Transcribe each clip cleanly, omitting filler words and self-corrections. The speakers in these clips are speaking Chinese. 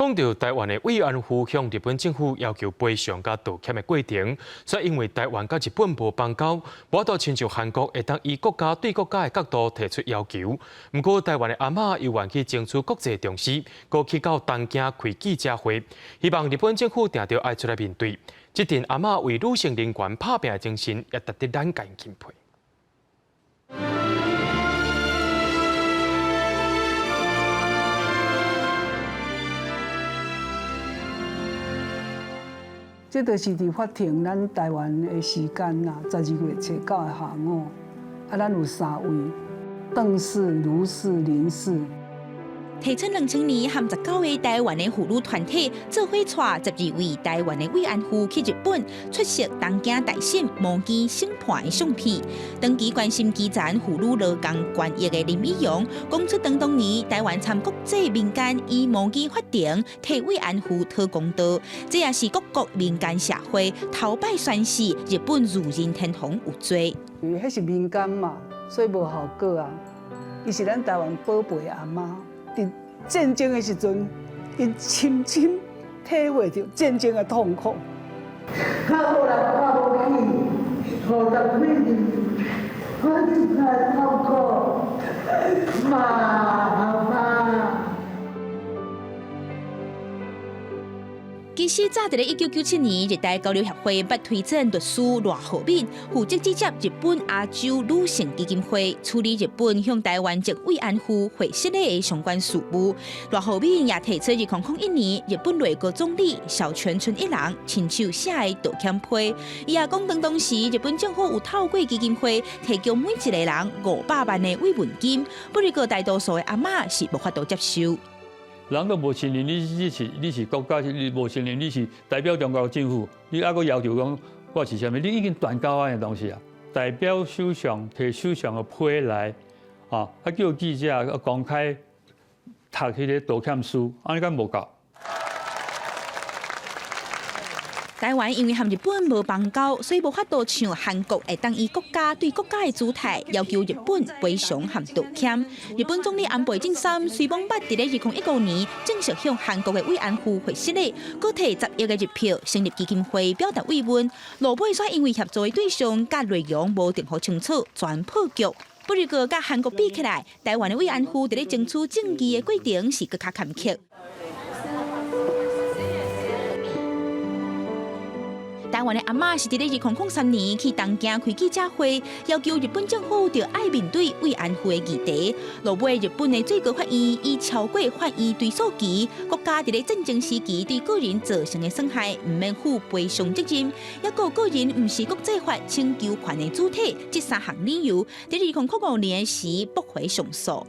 讲到台湾的慰安妇向日本政府要求赔偿甲道歉的过程，说因为台湾甲日本无邦交，无法度亲像韩国会当以国家对国家的角度提出要求。不过台湾的阿嬷又愿去争取国际重视，过去到东京开记者会，希望日本政府定着爱出来面对。这阵阿嬷为女性人权拍拼的精神，也值得咱家钦佩。 这就是伫法庭，咱台湾的时间啦，12月初9的下午，咱有3位，邓氏、卢氏、林氏。 提出2000年和19位台湾的妇女团体，做伙带12位台湾的慰安妇去日本出席东京大审模拟审判的相片。长期关心基层妇女劳工权益的林美容，讲出当年台湾参国际民间以模拟法庭替慰安妇讨公道，这也是各国民间社会头摆宣示日本如人天堂有罪。因为迄是民间嘛，所以无效果啊。伊是咱台湾宝贝阿妈。 伫战争的时阵，因深深体会到战争的痛苦。靠人靠不起，50几年，我真太痛苦，妈。 其实早在1997年，日台交流协会捌推荐律师赖浩敏负责直接日本亚洲女性基金会处理日本向台湾籍慰安妇回失的相关事务。赖浩敏也提出2001年日本内阁总理小泉纯一郎亲手写的道歉批，伊也讲当时日本政府有透过基金会提供每一个人500万的慰问金，不过大多数的阿嬷是无法度接受。 人都无承认你是国家，你无承认你是代表中国政府，你还阁要求讲我是啥物？你已经断交安的东西啊！代表首相摕首相的批来，啊，叫记者公开读迄个道歉书，安尼敢无够？ 台湾因为和日本无邦交，所以无法度像韩国会当以国家对国家的姿态要求日本赔偿和道歉。日本总理安倍晋三虽讲捌伫2019年正式向韩国的慰安妇回失礼，佮摕10亿的日票成立基金会表达慰问。落尾却因为合作的对象甲内容无定好清楚，全破局。不过甲韩国比起来，台湾的慰安妇伫争取正义的过程是更加坎坷。 台湾的阿嬷是伫2003年去东京开记者会，要求日本政府要爱面对慰安妇的议题。落尾，日本的最高法院以超过法院追诉期，国家伫战争时期对个人造成的损害，唔免负赔偿责任。也个个人唔是国际法请求权的主体，这3项理由，伫2005年时驳回上诉。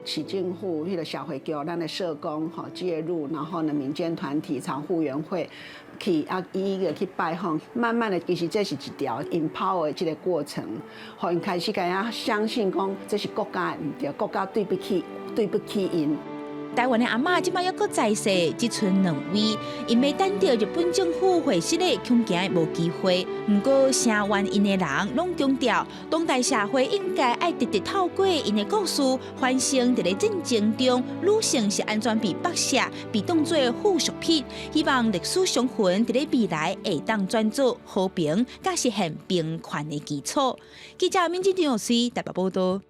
市政府、迄个社会局、咱的社工介入，然后呢，民间团体、常护员会去一个去拜访，慢慢的，其实这是一条 empower 的这个过程，互因开始甲人相信讲这是国家的唔对，国家对不起因。 台湾的阿嬷即摆还阁在世，只剩2位，因要等到日本政府回失礼，恐惊无机会。不过，声援因的人拢强调，当代社会应该爱直直透过因的故事，反省伫战争中女性是安怎被剥削、被当作附属品。希望历史伤痕伫未来会当转做和平，甲实现平权的基础。记者民进张老师台北报道。